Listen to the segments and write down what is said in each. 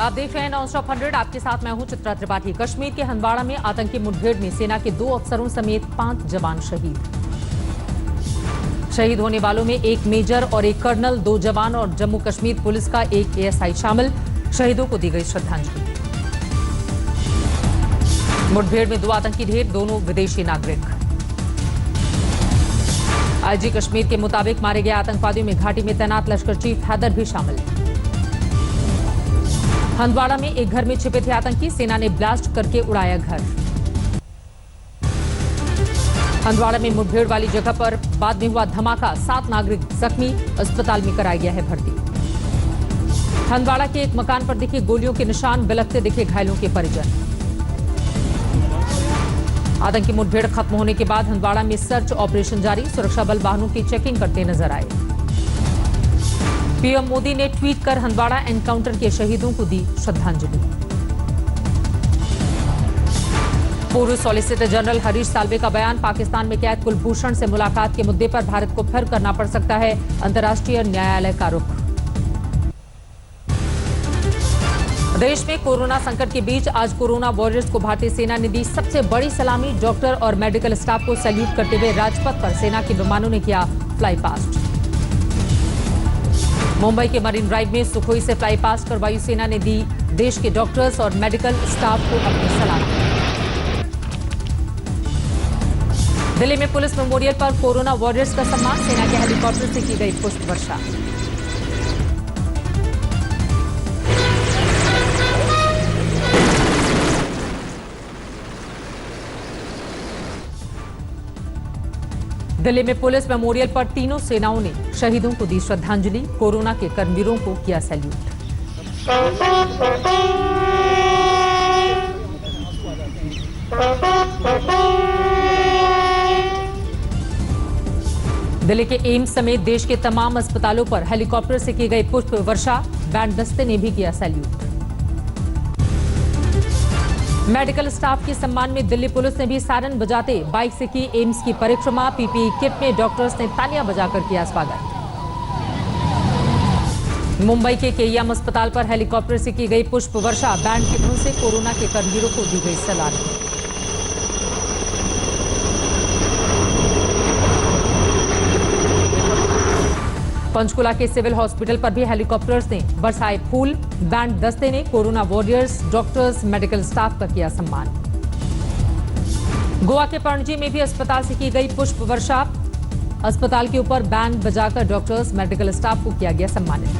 आप देख रहे हैं नॉनस्टॉप 100। आपके साथ मैं हूं चित्रा त्रिपाठी। कश्मीर के हंदवाड़ा में आतंकी मुठभेड़ में सेना के 2 अफसरों समेत 5 जवान शहीद। शहीद होने वालों में एक मेजर और एक कर्नल, 2 जवान और जम्मू कश्मीर पुलिस का एक एएसआई शामिल। शहीदों को दी गई श्रद्धांजलि। मुठभेड़ में 2 आतंकी ढेर, दोनों विदेशी नागरिक। आईजी कश्मीर के मुताबिक मारे गए आतंकवादियों में घाटी में तैनात लश्कर चीफ हैदर भी शामिल। हंदवाड़ा में एक घर में छिपे थे आतंकी, सेना ने ब्लास्ट करके उड़ाया घर। हंदवाड़ा में मुठभेड़ वाली जगह पर बाद में हुआ धमाका, 7 नागरिक जख्मी, अस्पताल में कराया गया है भर्ती। हंदवाड़ा के एक मकान पर दिखे गोलियों के निशान, बिलखते दिखे घायलों के परिजन। आतंकी मुठभेड़ खत्म होने के बाद हंदवाड़ा में सर्च ऑपरेशन जारी, सुरक्षा बल वाहनों की चेकिंग करते नजर आए। पीएम मोदी ने ट्वीट कर हंदवाड़ा एनकाउंटर के शहीदों को दी श्रद्धांजलि। पूर्व सॉलिसिटर जनरल हरीश साल्वे का बयान, पाकिस्तान में कैद कुलभूषण से मुलाकात के मुद्दे पर भारत को फिर करना पड़ सकता है अंतर्राष्ट्रीय न्यायालय का रुख। देश में कोरोना संकट के बीच आज कोरोना वॉरियर्स को भारतीय सेना ने दी सबसे बड़ी सलामी। डॉक्टर और मेडिकल स्टाफ को सैल्यूट करते हुए राजपथ पर सेना के विमानों ने किया फ्लाई पास्ट। मुंबई के मरीन ड्राइव में सुखोई से फ्लाई पास्ट कर वायुसेना ने दी देश के डॉक्टर्स और मेडिकल स्टाफ को अपनी सलामी। दिल्ली में पुलिस मेमोरियल पर कोरोना वॉरियर्स का सम्मान, सेना के हेलीकॉप्टर से की गई पुष्प वर्षा। दिल्ली में पुलिस मेमोरियल पर तीनों सेनाओं ने शहीदों को दी श्रद्धांजलि, कोरोना के कर्मवीरों को किया सैल्यूट। दिल्ली के एम्स समेत देश के तमाम अस्पतालों पर हेलीकॉप्टर से की गई पुष्प वर्षा, बैंड दस्ते ने भी किया सैल्यूट। मेडिकल स्टाफ के सम्मान में दिल्ली पुलिस ने भी सायरन बजाते बाइक से की एम्स की परिक्रमा, पीपीई किट में डॉक्टर्स ने तालियां बजाकर किया स्वागत। मुंबई के केईएम अस्पताल पर हेलीकॉप्टर से की गई पुष्प वर्षा, बैंड की धुन से कोरोना के कर्मवीरों को दी गई सलामी। पंचकुला के सिविल हॉस्पिटल पर भी हेलीकॉप्टर्स ने बरसाए फूल, बैंड दस्ते ने corona warriors, doctors, medical staff का किया सम्मान। गोवा के पणजी में भी अस्पताल से की गई पुष्प वर्षा, अस्पताल के ऊपर बैंड बजाकर डॉक्टर्स, मेडिकल स्टाफ को किया गया सम्मानित।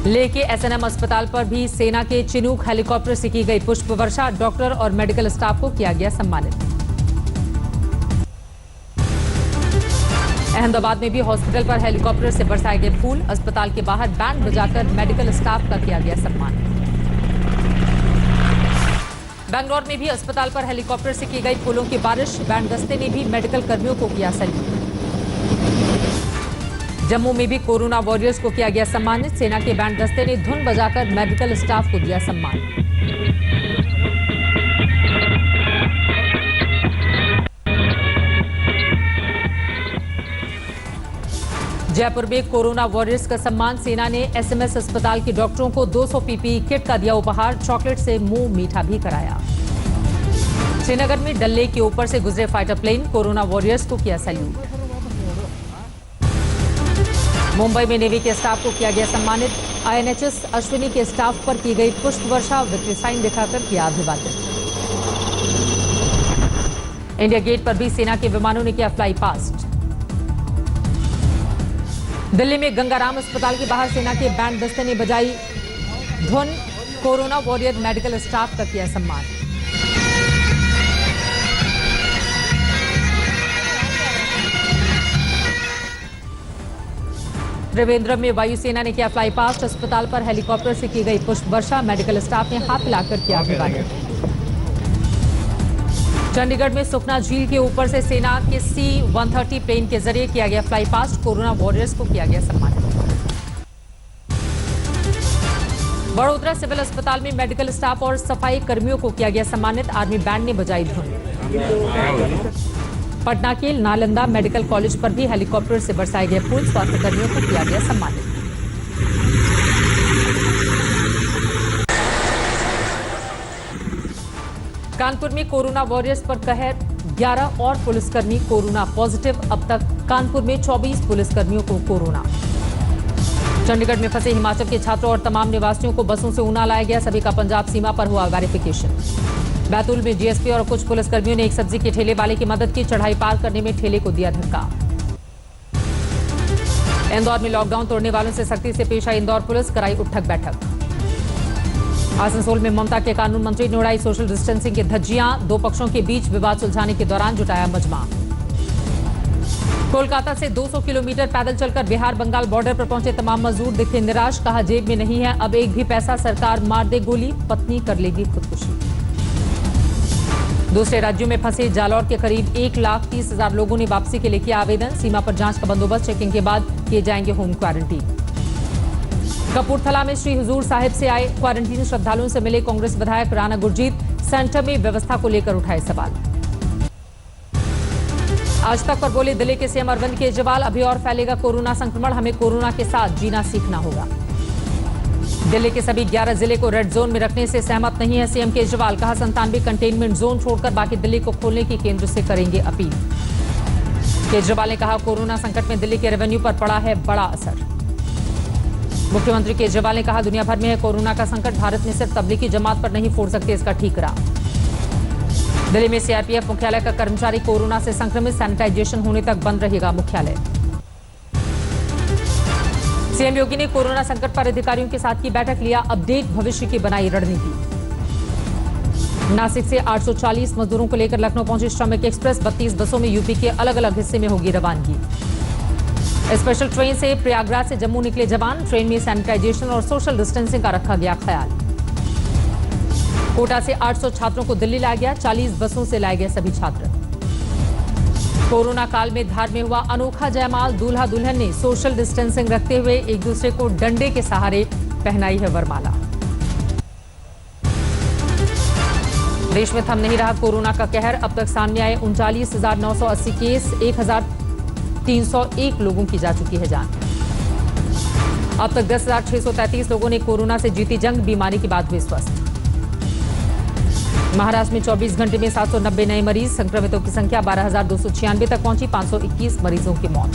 लेह के एसएनएम अस्पताल पर भी सेना के चिनूक हेलीकॉप्टर से की गई पुष्प वर्षा, डॉक्टर और मेडिकल स्टाफ को किया गया सम्मानित। अहमदाबाद में भी हॉस्पिटल पर हेलीकॉप्टर से बरसाए गए फूल, अस्पताल के बाहर बैंड बजाकर मेडिकल स्टाफ का किया गया सम्मान। बेंगलोर में भी अस्पताल पर हेलीकॉप्टर से की गई फूलों की बारिश, बैंड दस्ते ने भी मेडिकल कर्मियों को किया सैल्यूट। जम्मू में भी कोरोना वॉरियर्स को किया गया सम्मानित, सेना के बैंड दस्ते ने धुन बजाकर मेडिकल स्टाफ को दिया सम्मान। जयपुर में कोरोना वॉरियर्स का सम्मान, सेना ने एसएमएस अस्पताल के डॉक्टरों को 200 पीपीई किट का दिया उपहार, चॉकलेट से मुंह मीठा भी कराया। श्रीनगर में डल लेक के ऊपर से गुजरे फाइटर प्लेन, कोरोना वॉरियर्स को किया सैल्यूट। मुंबई में नेवी के स्टाफ को किया गया सम्मानित, आईएनएचएस अश्विनी के स्टाफ पर की गई पुष्प वर्षा, विक्ट्री साइन दिखाकर किया अभिवादन। इंडिया गेट पर भी सेना के विमानों ने किया फ्लाई पास्ट। दिल्ली में गंगाराम अस्पताल के बाहर सेना के बैंड दस्ते ने बजाई धुन, कोरोना वॉरियर मेडिकल स्टाफ का किया सम्मान। त्रिवेंद्रम में वायुसेना ने किया फ्लाई पास्ट, अस्पताल पर हेलीकॉप्टर से की गई पुष्प वर्षा, मेडिकल स्टाफ ने हाथ मिलाकर किया अभिवादन। चंडीगढ़ में सुखना झील के ऊपर से सेना के C-130 प्लेन के जरिए किया गया फ्लाई पास्ट, कोरोना वॉरियर्स को किया गया सम्मानित। बड़ोदरा सिविल अस्पताल में मेडिकल स्टाफ और सफाई कर्मियों को किया गया सम्मानित, आर्मी बैंड ने बजाई धुन। पटना के नालंदा मेडिकल कॉलेज पर भी हेलीकॉप्टर से बरसाए गए फूल, स्वास्थ्य कर्मियों को किया गया सम्मानित। कानपुर में कोरोना वॉरियर्स पर कहर, 11 और पुलिसकर्मी कोरोना पॉजिटिव। अब तक कानपुर में 24 पुलिसकर्मियों को कोरोना। चंडीगढ़ में फंसे हिमाचल के छात्रों और तमाम निवासियों को बसों से ऊना लाया गया। सभी का पंजाब सीमा पर हुआ वेरिफिकेशन। बैतूल में जीएसपी और कुछ पुलिसकर्मियों ने एक सब्जी के ठेले वाले की मदद की। चढ़ाई पार करने में ठेले को दिया धक्का। इंदौर में लॉकडाउन तोड़ने वालों से सख्ती से पेश आई इंदौर पुलिस, कराई उठक बैठक। आसनसोल में ममता के कानून मंत्री ने उड़ाई सोशल डिस्टेंसिंग की धज्जियां। दो पक्षों के बीच विवाद सुलझाने के दौरान जुटाया मजमा। कोलकाता से 200 किलोमीटर पैदल चलकर बिहार बंगाल बॉर्डर पर पहुंचे तमाम मजदूर दिखे निराश। कहा जेब में नहीं है अब एक भी पैसा, सरकार मार दे गोली, पत्नी कर लेगी खुदकुशी। दूसरे राज्यों में फंसे जालौर के करीब 1,30,000 लोगों ने वापसी के लिए किया आवेदन। सीमा पर जांच का बंदोबस्त, चेकिंग के बाद किए जाएंगे होम क्वारंटीन। कपूरथला में श्री हुजूर साहिब से आए क्वारंटीन श्रद्धालुओं से मिले कांग्रेस विधायक राणा गुरजीत। सेंटर में व्यवस्था को लेकर उठाए सवाल। आज तक पर बोले दिल्ली के सीएम अरविंद केजरीवाल, अभी और फैलेगा कोरोना संक्रमण, हमें कोरोना के साथ जीना सीखना होगा। दिल्ली के सभी 11 जिले को रेड जोन में रखने से सहमत नहीं है सीएम केजरीवाल। कहा 97 कंटेनमेंट जोन छोड़कर बाकी दिल्ली को खोलने की केंद्र से करेंगे अपील। केजरीवाल ने कहा कोरोना संकट में दिल्ली के रेवेन्यू पर पड़ा है बड़ा असर। मुख्यमंत्री केजरीवाल ने कहा दुनिया भर में है कोरोना का संकट, भारत में सिर्फ तबलीगी जमात पर नहीं फोड़ सकते इसका ठीकरा। दिल्ली में सीआरपीएफ मुख्यालय का कर्मचारी कोरोना से संक्रमित, सैनिटाइजेशन होने तक बंद रहेगा मुख्यालय। सीएम योगी ने कोरोना संकट पर अधिकारियों के साथ की बैठक, लिया अपडेट, भविष्य की बनाई रणनीति। नासिक से 840 मजदूरों को लेकर लखनऊ पहुंची श्रमिक एक्सप्रेस, 32 बसों में यूपी के अलग अलग हिस्से में होगी रवानगी। स्पेशल ट्रेन से प्रयागराज से जम्मू निकले जवान, ट्रेन में सैनिटाइजेशन और सोशल डिस्टेंसिंग का रखा गया ख्याल। कोटा से 800 छात्रों को दिल्ली लाया गया, 40 बसों से लाए गए सभी छात्र। कोरोना काल में धार में हुआ अनोखा जयमाल, दूल्हा दुल्हन ने सोशल डिस्टेंसिंग रखते हुए एक दूसरे को डंडे के सहारे पहनाई है वरमाला। देश में थम नहीं रहा कोरोना का कहर, अब तक सामने आए 39,980 केस, 1,301 लोगों की जा चुकी है जान। अब तक 10,633 लोगों ने कोरोना से जीती जंग, बीमारी के बाद हुए स्वस्थ। महाराष्ट्र में 24 घंटे में 790 नए मरीज, संक्रमितों की संख्या 12,296 तक पहुंची, 521 मरीजों की मौत।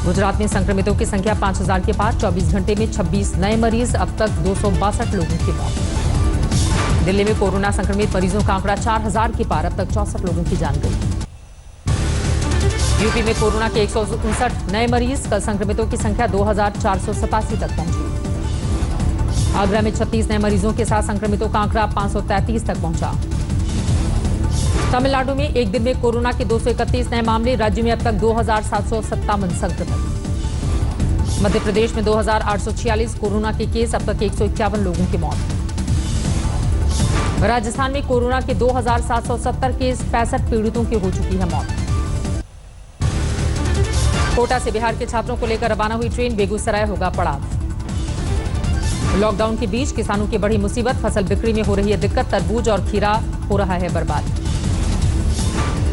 गुजरात में संक्रमितों की संख्या 5,000 के पार, 24 घंटे में 26 नए मरीज, अब तक 262 लोगों की मौत। दिल्ली में कोरोना संक्रमित मरीजों का आंकड़ा 4,000 के पार, अब तक 64 लोगों की जान गई। यूपी में कोरोना के 159 नए मरीज, कल संक्रमितों की संख्या 2,487 तक पहुंची। आगरा में 36 नए मरीजों के साथ संक्रमितों का आंकड़ा 533 तक पहुंचा। तमिलनाडु में एक दिन में कोरोना के 231 नए मामले, राज्य में अब तक 2,757 संक्रमित। मध्य प्रदेश में 2,846 कोरोना के केस, अब तक 151 लोगों की मौत। राजस्थान में कोरोना के 2,770 केस, 65 पीड़ितों की हो चुकी है मौत। कोटा से बिहार के छात्रों को लेकर रवाना हुई ट्रेन, बेगूसराय होगा पड़ाव। लॉकडाउन के बीच किसानों की बड़ी मुसीबत, फसल बिक्री में हो रही है दिक्कत, तरबूज और खीरा हो रहा है बर्बाद।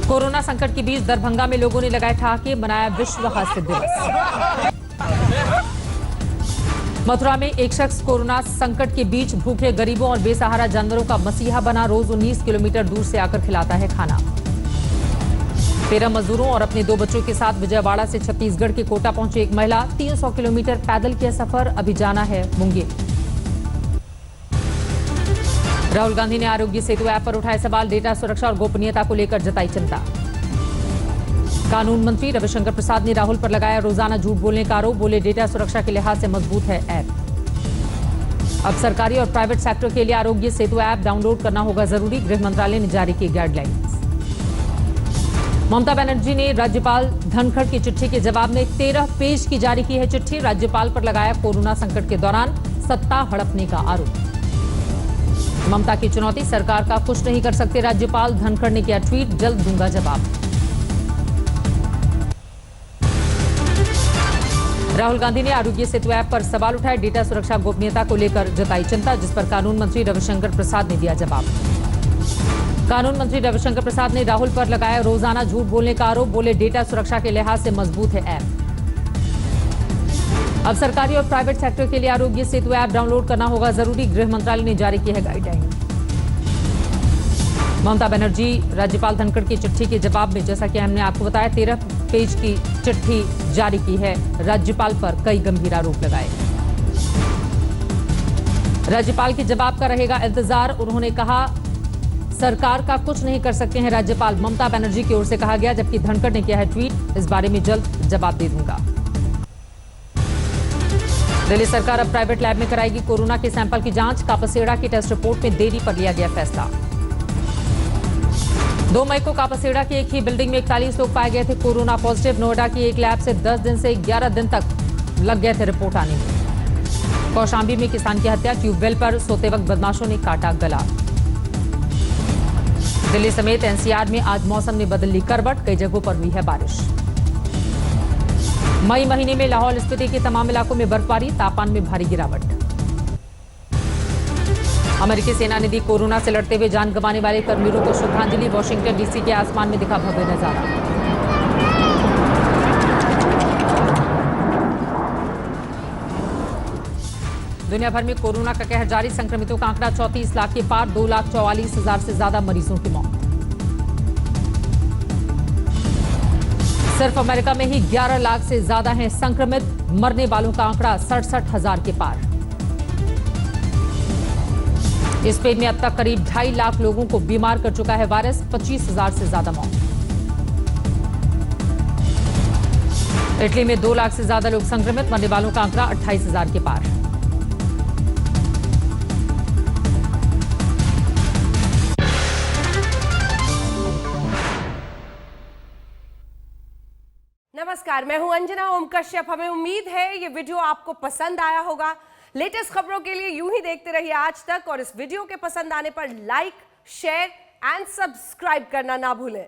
कोरोना संकट के बीच दरभंगा में लोगों ने लगाए ठहाके, मनाया विश्व हास्य दिवस। मथुरा में एक शख्स कोरोना संकट के बीच भूखे गरीबों और बेसहारा जानवरों का मसीहा बना, रोज 19 किलोमीटर दूर से आकर खिलाता है खाना। 13 मजदूरों और अपने 2 बच्चों के साथ विजयवाड़ा से छत्तीसगढ़ के कोटा पहुंची एक महिला, 300 किलोमीटर पैदल किया सफर, अभी जाना है मुंगेर। राहुल गांधी ने आरोग्य सेतु ऐप पर उठाए सवाल, डेटा सुरक्षा और गोपनीयता को लेकर जताई चिंता। कानून मंत्री रविशंकर प्रसाद ने राहुल पर लगाया रोजाना झूठ बोलने का आरोप, बोले डेटा सुरक्षा के लिहाज से मजबूत है ऐप। अब सरकारी और प्राइवेट सेक्टर के लिए आरोग्य सेतु ऐप डाउनलोड करना होगा जरूरी, गृह मंत्रालय ने जारी की गाइडलाइंस। ममता बनर्जी ने राज्यपाल धनखड़ की चिट्ठी के जवाब में 13 पेज की जारी की है चिट्ठी, राज्यपाल पर लगाया कोरोना संकट के दौरान सत्ता हड़पने का आरोप। ममता की चुनौती, सरकार का कुछ नहीं कर सकते राज्यपाल, धनखड़ ने किया ट्वीट, जल्द दूंगा जवाब। राहुल गांधी ने आरोग्य सेतु ऐप पर सवाल उठाए, डेटा सुरक्षा गोपनीयता को लेकर जताई चिंता, जिस पर कानून मंत्री रविशंकर प्रसाद ने दिया जवाब। कानून मंत्री रविशंकर प्रसाद ने राहुल पर लगाया रोजाना झूठ बोलने का आरोप, बोले डेटा सुरक्षा के लिहाज से मजबूत है ऐप। अब सरकारी और प्राइवेट सेक्टर के लिए आरोग्य सेतु ऐप डाउनलोड करना होगा जरूरी, गृह मंत्रालय ने जारी की है गाइडलाइन। ममता बनर्जी राज्यपाल धनखड़ की चिट्ठी के जवाब में, जैसा कि हमने आपको बताया, 13 पेज की चिट्ठी जारी की है। राज्यपाल पर कई गंभीर आरोप लगाए। राज्यपाल के जवाब का रहेगा इंतजार। उन्होंने कहा सरकार का कुछ नहीं कर सकते हैं राज्यपाल, ममता बनर्जी की ओर से कहा गया, जबकि धनखड़ ने किया है ट्वीट, इस बारे में जल्द जवाब दे दूंगा। दिल्ली सरकार अब प्राइवेट लैब में कराएगी कोरोना के सैंपल की जांच। कापसेड़ा की टेस्ट रिपोर्ट में देरी पर लिया गया फैसला। 2 मई को कापसेड़ा की एक ही बिल्डिंग में 41 लोग पाए गए थे कोरोना पॉजिटिव। नोएडा की एक लैब से 10 दिन से 11 दिन तक लग गए थे रिपोर्ट आने में। कौशांबी में किसान की हत्या, ट्यूबवेल पर सोते वक्त बदमाशों ने काटा गला। दिल्ली समेत एनसीआर में आज मौसम ने बदल ली करवट, कई जगहों पर हुई है बारिश। मई महीने में लाहौल स्पीति के तमाम इलाकों में बर्फबारी, तापमान में भारी गिरावट। अमेरिकी सेना ने दी कोरोना से लड़ते हुए जान गंवाने वाले कर्मवीरों को श्रद्धांजलि। वॉशिंगटन डीसी के आसमान में दिखा भव्य नजारा। दुनिया भर में कोरोना का कहर जारी, संक्रमितों का आंकड़ा 34 लाख के पार, 2,44,000 से ज्यादा मरीजों की मौत। सिर्फ अमेरिका में ही 11 लाख से ज्यादा हैं संक्रमित, मरने वालों का आंकड़ा 67,000 के पार। स्पेन में अब तक करीब 2.5 लाख लोगों को बीमार कर चुका है वायरस, 25,000 से ज्यादा मौत। इटली में 2 लाख से ज्यादा लोग संक्रमित, मरने वालों का आंकड़ा 28,000 के पार। नमस्कार, मैं हूं अंजना ओम कश्यप। हमें उम्मीद है ये वीडियो आपको पसंद आया होगा। लेटेस्ट खबरों के लिए यूं ही देखते रहिए आज तक, और इस वीडियो के पसंद आने पर लाइक, शेयर एंड सब्सक्राइब करना ना भूलें।